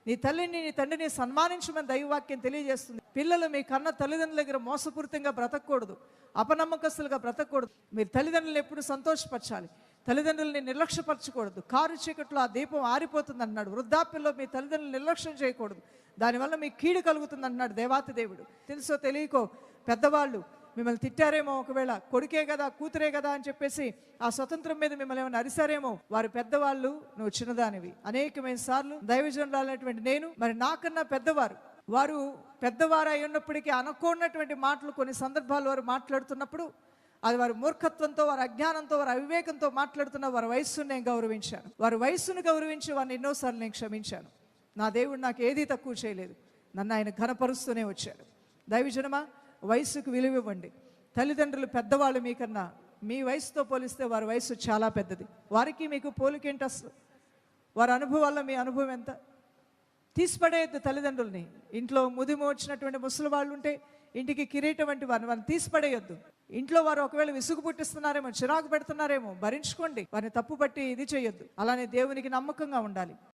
నీ తల్లిని నీ తండ్రిని సన్మానించమని దైవవాక్యం తెలియజేస్తుంది. పిల్లలు మీ కన్న తల్లిదండ్రుల దగ్గర మోసపూరితంగా బ్రతకూడదు, అపనమ్మకస్తులుగా బ్రతకూడదు. మీరు తల్లిదండ్రులను ఎప్పుడు సంతోషపరచాలి, తల్లిదండ్రులని నిర్లక్ష్యపరచకూడదు. కారు చీకట్లో ఆ దీపం ఆరిపోతుంది అన్నాడు. వృద్ధాప్యంలో మీ తల్లిదండ్రులు నిర్లక్ష్యం చేయకూడదు, దానివల్ల మీకు కీడు కలుగుతుంది అన్నాడు దేవాతి దేవుడు. తెలుసో తెలియకో పెద్దవాళ్ళు మిమ్మల్ని తిట్టారేమో, ఒకవేళ కొడుకే కదా కూతురే కదా అని చెప్పేసి ఆ స్వతంత్రం మీద మిమ్మల్ని ఏమైనా అరిశారేమో. వారు పెద్దవాళ్ళు, నువ్వు చిన్నదానివి. అనేకమైన సార్లు దైవజనురాలైనటువంటి నేను, మరి నాకన్నా పెద్దవారు, వారు పెద్దవారు అయి ఉన్నప్పటికీ అనుకోనటువంటి మాటలు కొన్ని సందర్భాలు వారు మాట్లాడుతున్నప్పుడు అది వారి మూర్ఖత్వంతో, వారి అజ్ఞానంతో, వారి అవివేకంతో మాట్లాడుతున్న వారి వయస్సును నేను గౌరవించాను. వారి వయస్సును గౌరవించి వారిని ఎన్నోసార్లు నేను క్షమించాను. నా దేవుడు నాకు ఏదీ తక్కువ చేయలేదు, నన్ను ఆయన ఘనపరుస్తూనే వచ్చాడు. దైవజనమా, వయసుకు విలువ ఇవ్వండి. తల్లిదండ్రులు పెద్దవాళ్ళు మీకన్నా, మీ వయసుతో పోలిస్తే వారి వయసు చాలా పెద్దది. వారికి మీకు పోలికేంటి అసలు? వారి అనుభవాల్లో మీ అనుభవం ఎంత? తీసిపడేయద్దు తల్లిదండ్రుల్ని. ఇంట్లో ముదిమ వచ్చినటువంటి ముసలి వాళ్ళు ఉంటే ఇంటికి కిరీటం వంటి వారిని తీసిపడేయొద్దు. ఇంట్లో వారు ఒకవేళ విసుగు పుట్టిస్తున్నారేమో, చిరాకు పెడుతున్నారేమో, భరించుకోండి. వారిని తప్పు పట్టి ఇది చేయొద్దు. అలానే దేవునికి నమ్మకంగా ఉండాలి.